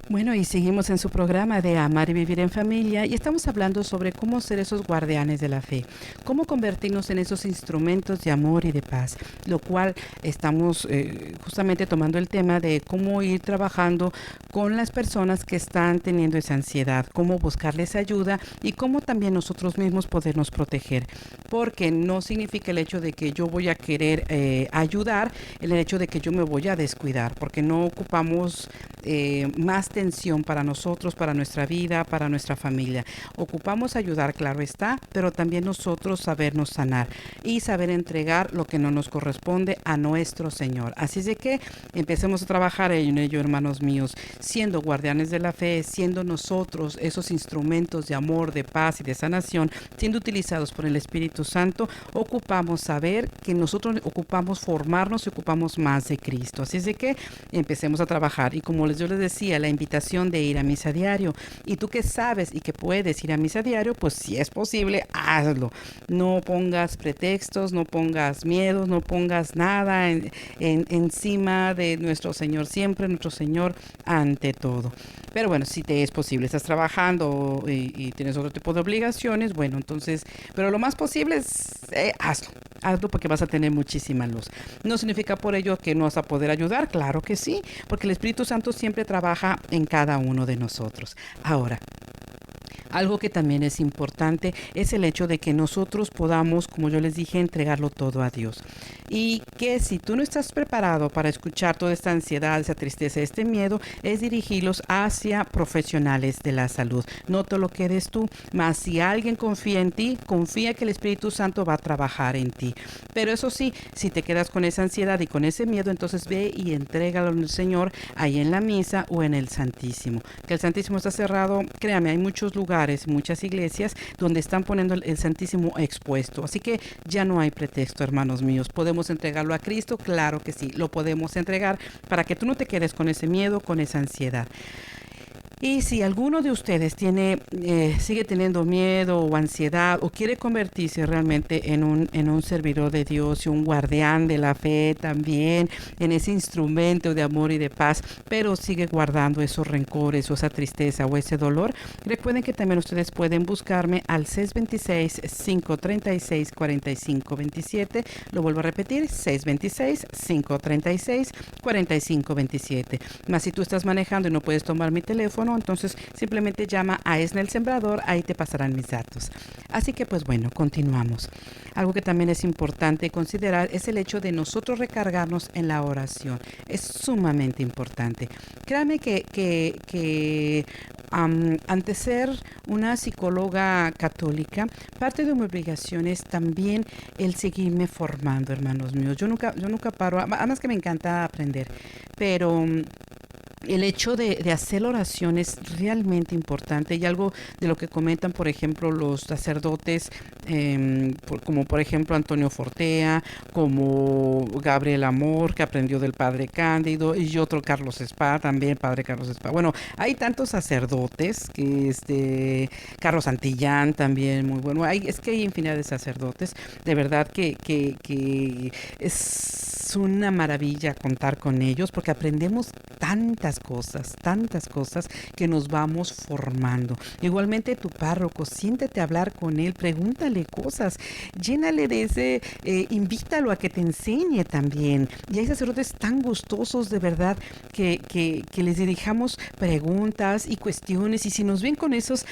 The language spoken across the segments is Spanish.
Bueno, y seguimos en su programa de Amar y Vivir en Familia y estamos hablando sobre cómo ser esos guardianes de la fe, cómo convertirnos en esos instrumentos de amor y de paz, lo cual estamos justamente tomando el tema de cómo ir trabajando con las personas que están teniendo esa ansiedad, cómo buscarles ayuda y cómo también nosotros mismos podernos proteger, porque no significa el hecho de que yo voy a querer ayudar, el hecho de que yo me voy a descuidar, porque no ocupamos más tensión para nosotros, para nuestra vida, para nuestra familia. Ocupamos ayudar, claro está, pero también nosotros sabernos sanar y saber entregar lo que no nos corresponde a nuestro Señor. Así es de que empecemos a trabajar en ello, hermanos míos, siendo guardianes de la fe, siendo nosotros esos instrumentos de amor, de paz y de sanación, siendo utilizados por el Espíritu Santo. Ocupamos saber que nosotros ocupamos formarnos y ocupamos más de Cristo. Así es de que empecemos a trabajar. Y como yo les decía, la invitación de ir a misa diario. Y tú que sabes y que puedes ir a misa diario, pues si es posible, hazlo. No pongas pretextos, no pongas miedos, no pongas nada encima de nuestro Señor. Siempre nuestro Señor ante todo. Pero bueno, si te es posible, estás trabajando y tienes otro tipo de obligaciones, bueno, entonces, pero lo más posible es hazlo. Hazlo porque vas a tener muchísima luz. No significa por ello que no vas a poder ayudar, claro que sí, porque el Espíritu Santo siempre trabaja en cada uno de nosotros. Ahora, algo que también es importante es el hecho de que nosotros podamos, como yo les dije, entregarlo todo a Dios. Y que si tú no estás preparado para escuchar toda esta ansiedad, esa tristeza, este miedo, es dirigirlos hacia profesionales de la salud. No te lo quedes tú, mas si alguien confía en ti, confía que el Espíritu Santo va a trabajar en ti. Pero eso sí, si te quedas con esa ansiedad y con ese miedo, entonces ve y entrégalo al Señor ahí en la misa o en el Santísimo. Que el Santísimo está cerrado, créame, hay muchos lugares, muchas iglesias donde están poniendo el Santísimo expuesto. Así que ya no hay pretexto, hermanos míos. ¿Podemos entregarlo a Cristo? Claro que sí, lo podemos entregar para que tú no te quedes con ese miedo, con esa ansiedad. Y si alguno de ustedes sigue teniendo miedo o ansiedad o quiere convertirse realmente en un servidor de Dios y un guardián de la fe también, en ese instrumento de amor y de paz, pero sigue guardando esos rencores o esa tristeza o ese dolor, recuerden que también ustedes pueden buscarme al 626-536-4527. Lo vuelvo a repetir, 626-536-4527. Más si tú estás manejando y no puedes tomar mi teléfono, entonces simplemente llama a Esna el Sembrador, ahí te pasarán mis datos. Así que pues bueno, continuamos. Algo que también es importante considerar es el hecho de nosotros recargarnos en la oración. Es sumamente importante. Créanme que antes ser una psicóloga católica, parte de mi obligación es también el seguirme formando, hermanos míos. Yo nunca paro, además que me encanta aprender, pero el hecho de hacer la oración es realmente importante y algo de lo que comentan, por ejemplo, los sacerdotes, como por ejemplo Antonio Fortea, como Gabriel Amor, que aprendió del padre Cándido, y otro Carlos Spa, también padre Carlos Spa. Bueno, hay tantos sacerdotes, que Carlos Santillán también, muy bueno. Es que hay infinidad de sacerdotes, de verdad que es una maravilla contar con ellos, porque aprendemos tantas cosas que nos vamos formando. Igualmente tu párroco, siéntate a hablar con él, pregúntale cosas, llénale de ese, invítalo a que te enseñe también. Y hay sacerdotes tan gustosos de verdad que les dirijamos preguntas y cuestiones, y si nos ven con esos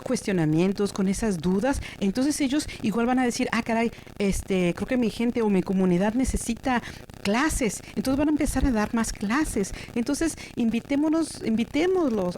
cuestionamientos, con esas dudas, entonces ellos igual van a decir, caray, creo que mi gente o mi comunidad necesita clases, entonces van a empezar a dar más clases. Entonces invitémoslos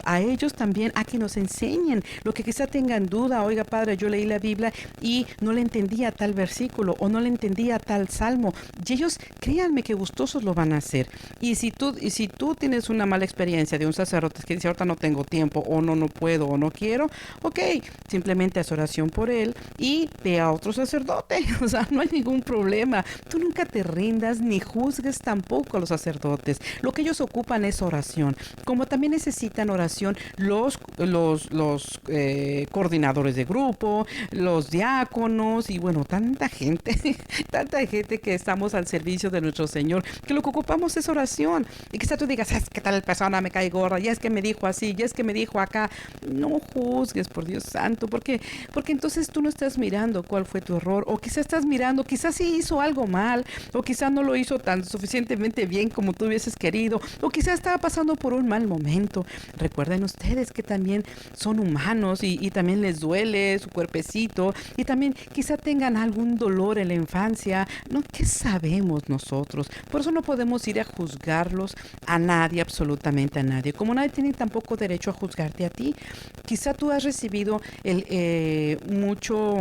a ellos también a que nos enseñen lo que quizá tengan duda. Oiga, padre, yo leí la Biblia y no le entendía tal versículo o no le entendía tal salmo, y ellos, créanme que gustosos lo van a hacer. Y si tú tienes una mala experiencia de un sacerdote que dice ahorita no tengo tiempo o no puedo o no quiero, ok, simplemente haz oración por él y ve a otro sacerdote. O sea, no hay ningún problema. Tú nunca te rindas ni juzgues tampoco a los sacerdotes. Lo que ellos ocupan es oración. Como también necesitan oración los coordinadores de grupo, los los diáconos y bueno, tanta gente, tanta gente que estamos al servicio de nuestro Señor, que lo que ocupamos es oración. Y quizá tú digas, es que tal persona me cae gorda, ya es que me dijo así, ya es que me dijo acá. No juzgues, por Dios santo, porque entonces tú no estás mirando cuál fue tu error, o quizás estás mirando, quizás sí hizo algo mal, o quizás no lo hizo tan suficientemente bien como tú hubieses querido, o quizás estaba pasando por un mal momento. Recuerden ustedes que también son humanos y también les duele su cuerpecito, y también quizá tengan algún dolor en la infancia. No, ¿qué sabemos nosotros? Por eso no podemos ir a juzgarlos a nadie, absolutamente a nadie, como nadie tiene tampoco derecho a juzgarte a ti. Quizá tú has recibido mucho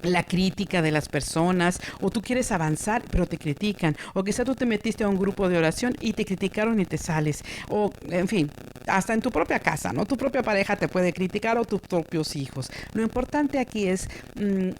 la crítica de las personas, o tú quieres avanzar pero te critican, o quizá tú te metiste a un grupo de oración y te criticaron y te sales, o en fin, hasta en tu propia casa, ¿no? Tu propia pareja te puede criticar, o tus propios hijos. Lo importante aquí es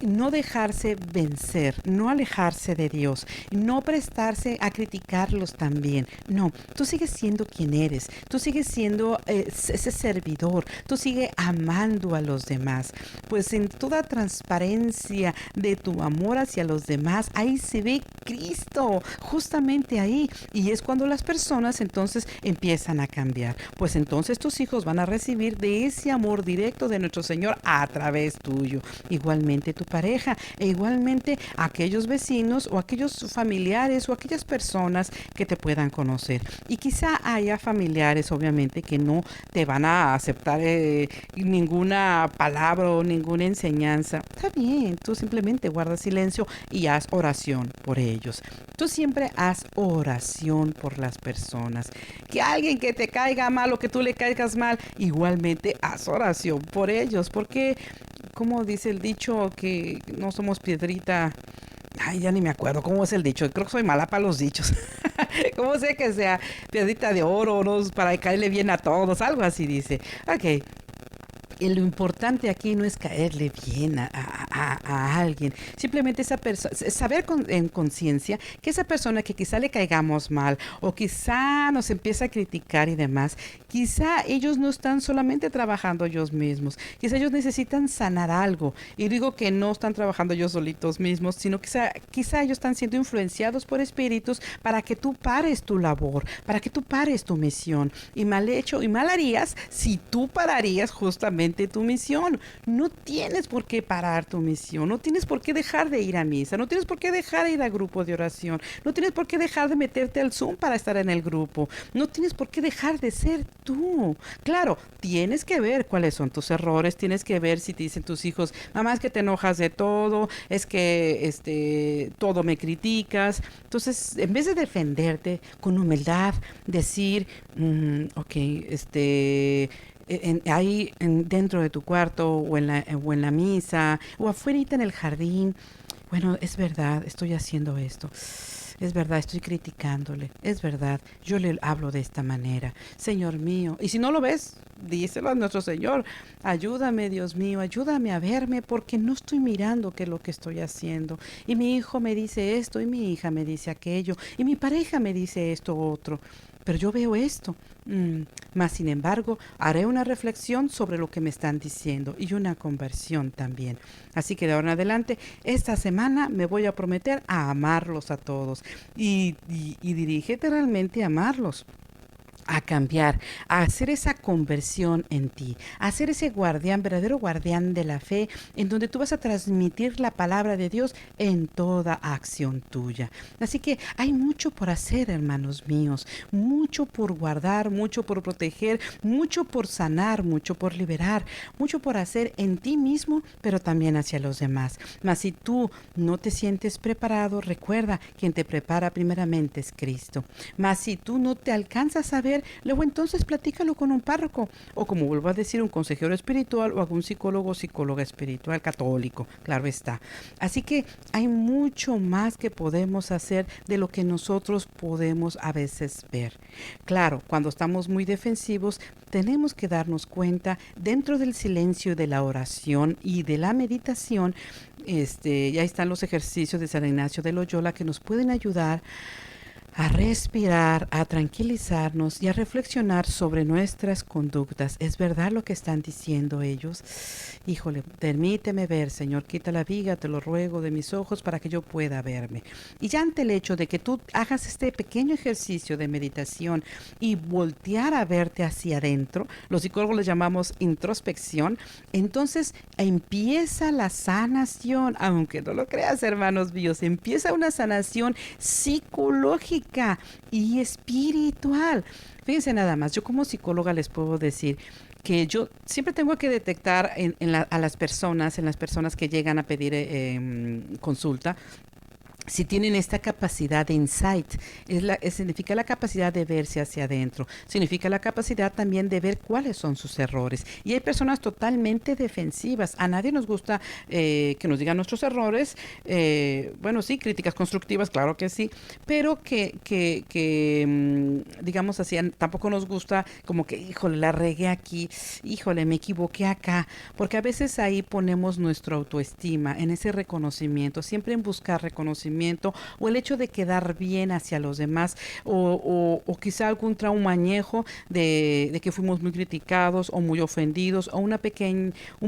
no dejarse vencer, no alejarse de Dios, no prestarse a criticarlos también. No, tú sigues siendo quien eres, tú sigues siendo ese servidor, tú sigues amando a los demás. Pues en toda transparencia de tu amor hacia los demás, ahí se ve Cristo, justamente ahí. Y es cuando las personas entonces empiezan a cambiar. Pues entonces tus hijos van a recibir de ese amor directo de nuestro Señor a través tuyo. Igualmente tu pareja, e igualmente aquellos vecinos o aquellos familiares o aquellas personas que te puedan conocer. Y quizá haya familiares, obviamente, que no te van a aceptar ninguna palabra o ninguna enseñanza. Está bien, tú simplemente guarda silencio y haz oración por ellos. Tú siempre haz oración por las personas. Que alguien que te caiga mal o que tú le caigas mal, igualmente haz oración por ellos. Porque, como dice el dicho, que no somos piedrita. Ay, ya ni me acuerdo cómo es el dicho. Creo que soy mala para los dichos. ¿Cómo sé que sea piedrita de oro, no? Para caerle bien a todos? Algo así dice. Ok. Y lo importante aquí no es caerle bien a alguien, simplemente esa persona, saber en conciencia que esa persona que quizá le caigamos mal o quizá nos empieza a criticar y demás, quizá ellos no están solamente trabajando ellos mismos, quizá ellos necesitan sanar algo. Y digo que no están trabajando ellos solitos mismos, sino quizá ellos están siendo influenciados por espíritus para que tú pares tu labor, para que tú pares tu misión. Y mal hecho y mal harías si tú pararías justamente tu misión. No tienes por qué parar tu misión, no tienes por qué dejar de ir a misa, no tienes por qué dejar de ir a grupo de oración, no tienes por qué dejar de meterte al Zoom para estar en el grupo, no tienes por qué dejar de ser tú. Claro, tienes que ver cuáles son tus errores, tienes que ver si te dicen tus hijos, mamá, es que te enojas de todo, es que todo me criticas. Entonces, en vez de defenderte con humildad, decir, ok, ahí dentro de tu cuarto o en la misa o afuera en el jardín. Bueno, es verdad, estoy haciendo esto. Es verdad, estoy criticándole. Es verdad, yo le hablo de esta manera. Señor mío, y si no lo ves, díselo a nuestro Señor. Ayúdame, Dios mío, ayúdame a verme porque no estoy mirando qué es lo que estoy haciendo. Y mi hijo me dice esto y mi hija me dice aquello y mi pareja me dice esto otro. Pero yo veo esto. Mas, sin embargo, haré una reflexión sobre lo que me están diciendo y una conversión también. Así que de ahora en adelante, esta semana me voy a prometer a amarlos a todos y dirígete realmente a amarlos, a cambiar, a hacer esa conversión en ti, a ser ese guardián, verdadero guardián de la fe, en donde tú vas a transmitir la palabra de Dios en toda acción tuya. Así que hay mucho por hacer, hermanos míos, mucho por guardar, mucho por proteger, mucho por sanar, mucho por liberar, mucho por hacer en ti mismo, pero también hacia los demás. Mas si tú no te sientes preparado, recuerda, quien te prepara primeramente es Cristo. Mas si tú no te alcanzas a ver, luego entonces platícalo con un párroco o, como vuelvo a decir, un consejero espiritual o algún psicólogo o psicóloga espiritual católico, claro está. Así que hay mucho más que podemos hacer de lo que nosotros podemos a veces ver. Claro, cuando estamos muy defensivos, tenemos que darnos cuenta dentro del silencio de la oración y de la meditación. Ya están los ejercicios de San Ignacio de Loyola que nos pueden ayudar a respirar, a tranquilizarnos y a reflexionar sobre nuestras conductas. ¿Es verdad lo que están diciendo ellos? Híjole, permíteme ver, Señor, quita la viga, te lo ruego, de mis ojos para que yo pueda verme. Y ya ante el hecho de que tú hagas este pequeño ejercicio de meditación y voltear a verte hacia adentro, los psicólogos le llamamos introspección, entonces empieza la sanación, aunque no lo creas, hermanos míos, empieza una sanación psicológica y espiritual. Fíjense nada más, yo como psicóloga les puedo decir que yo siempre tengo que detectar a las personas, en las personas que llegan a pedir consulta, si tienen esta capacidad de insight, significa la capacidad de verse hacia adentro, significa la capacidad también de ver cuáles son sus errores. Y hay personas totalmente defensivas. A nadie nos gusta que nos digan nuestros errores. Bueno, sí, críticas constructivas, claro que sí, pero digamos así, tampoco nos gusta como que, híjole, la regué aquí, híjole, me equivoqué acá, porque a veces ahí ponemos nuestra autoestima, en ese reconocimiento, siempre en buscar reconocimiento, o el hecho de quedar bien hacia los demás, o quizá algún trauma añejo de que fuimos muy criticados o muy ofendidos, o un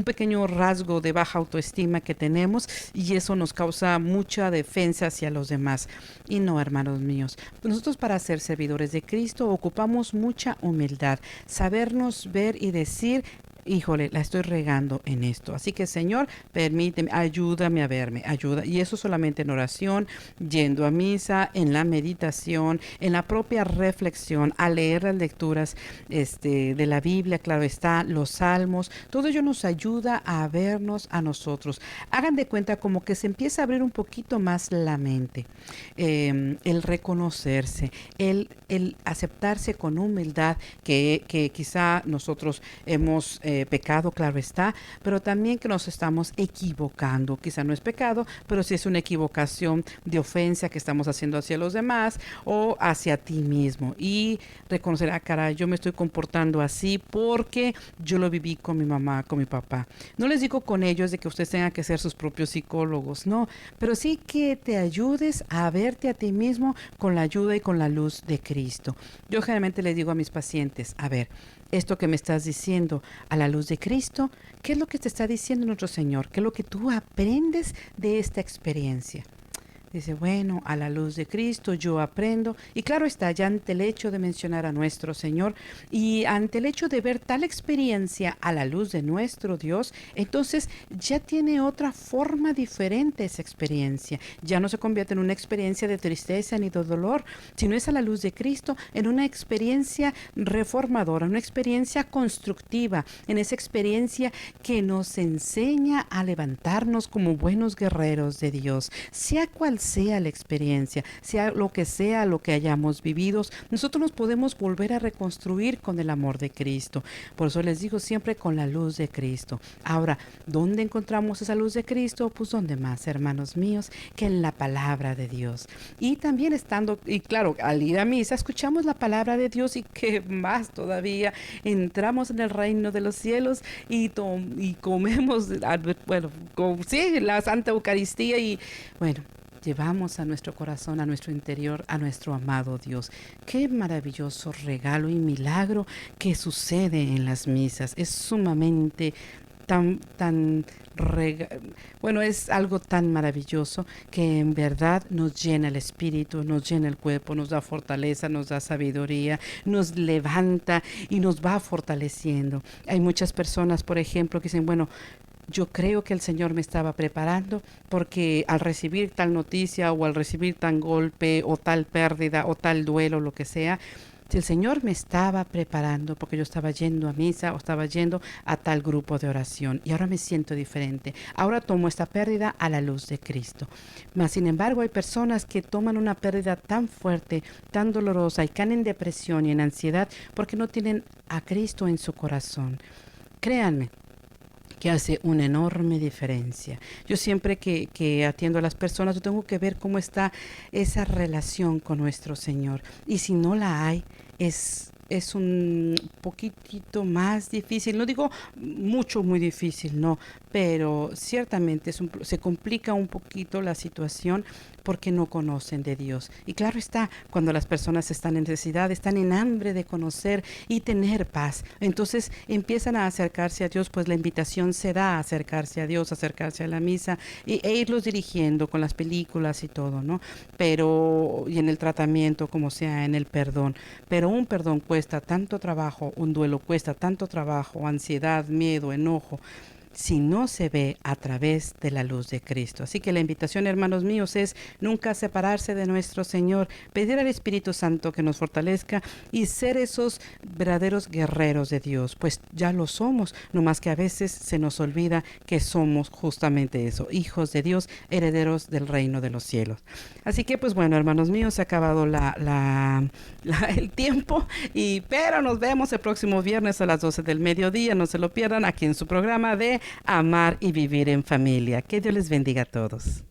pequeño rasgo de baja autoestima que tenemos, y eso nos causa mucha defensa hacia los demás. Y no, hermanos míos, nosotros para ser servidores de Cristo ocupamos mucha humildad, sabernos ver y decir: híjole, la estoy regando en esto. Así que, Señor, permíteme, ayúdame a verme, ayuda. Y eso solamente en oración, yendo a misa, en la meditación, en la propia reflexión, a leer las lecturas de la Biblia, claro está, los salmos. Todo ello nos ayuda a vernos a nosotros. Hagan de cuenta como que se empieza a abrir un poquito más la mente. El reconocerse, el aceptarse con humildad, que quizá nosotros hemos pecado, claro está, pero también que nos estamos equivocando. Quizá no es pecado, pero sí es una equivocación de ofensa que estamos haciendo hacia los demás o hacia ti mismo. Y reconocer: ah, caray, yo me estoy comportando así porque yo lo viví con mi mamá, con mi papá. No les digo con ellos de que ustedes tengan que ser sus propios psicólogos, no, pero sí que te ayudes a verte a ti mismo con la ayuda y con la luz de Cristo. Yo generalmente les digo a mis pacientes: a ver, esto que me estás diciendo a la luz de Cristo, ¿qué es lo que te está diciendo nuestro Señor? ¿Qué es lo que tú aprendes de esta experiencia? Dice: bueno, a la luz de Cristo yo aprendo. Y claro está, ya ante el hecho de mencionar a nuestro Señor y ante el hecho de ver tal experiencia a la luz de nuestro Dios, entonces ya tiene otra forma diferente esa experiencia. Ya no se convierte en una experiencia de tristeza ni de dolor, sino es a la luz de Cristo en una experiencia reformadora, una experiencia constructiva, en esa experiencia que nos enseña a levantarnos como buenos guerreros de Dios, sea cual sea la experiencia, sea lo que hayamos vivido, nosotros nos podemos volver a reconstruir con el amor de Cristo. Por eso les digo siempre: con la luz de Cristo. Ahora, ¿dónde encontramos esa luz de Cristo? Pues ¿dónde más, hermanos míos, que en la palabra de Dios? Y también y claro, al ir a misa escuchamos la palabra de Dios, y que más todavía entramos en el reino de los cielos y comemos, bueno, sí, la Santa Eucaristía, y bueno, llevamos a nuestro corazón, a nuestro interior, a nuestro amado Dios. Qué maravilloso regalo y milagro que sucede en las misas. Es sumamente bueno, es algo tan maravilloso que en verdad nos llena el espíritu, nos llena el cuerpo, nos da fortaleza, nos da sabiduría, nos levanta y nos va fortaleciendo. Hay muchas personas, por ejemplo, que dicen: bueno, yo creo que el Señor me estaba preparando porque al recibir tal noticia o al recibir tal golpe o tal pérdida o tal duelo, lo que sea, si el Señor me estaba preparando porque yo estaba yendo a misa o estaba yendo a tal grupo de oración, y ahora me siento diferente. Ahora tomo esta pérdida a la luz de Cristo. Mas, sin embargo, hay personas que toman una pérdida tan fuerte, tan dolorosa, y caen en depresión y en ansiedad porque no tienen a Cristo en su corazón. Créanme que hace una enorme diferencia. Yo siempre que atiendo a las personas, yo tengo que ver cómo está esa relación con nuestro Señor. Y si no la hay, es un poquitito más difícil, no digo mucho, muy difícil, no, pero ciertamente se complica un poquito la situación porque no conocen de Dios. Y claro está, cuando las personas están en necesidad, están en hambre de conocer y tener paz, entonces empiezan a acercarse a Dios, pues la invitación se da a acercarse a Dios, acercarse a la misa e irlos dirigiendo con las películas y todo, ¿no? Pero, y en el tratamiento, como sea, en el perdón. Pero un perdón cuesta tanto trabajo, un duelo cuesta tanto trabajo, ansiedad, miedo, enojo, si no se ve a través de la luz de Cristo. Así que la invitación, hermanos míos, es nunca separarse de nuestro Señor, pedir al Espíritu Santo que nos fortalezca y ser esos verdaderos guerreros de Dios, pues ya lo somos, no más que a veces se nos olvida que somos justamente eso, hijos de Dios, herederos del reino de los cielos. Así que pues bueno, hermanos míos, se ha acabado el tiempo, pero nos vemos el próximo viernes a las 12 del mediodía, no se lo pierdan aquí en su programa de Amar y Vivir en Familia. Que Dios les bendiga a todos.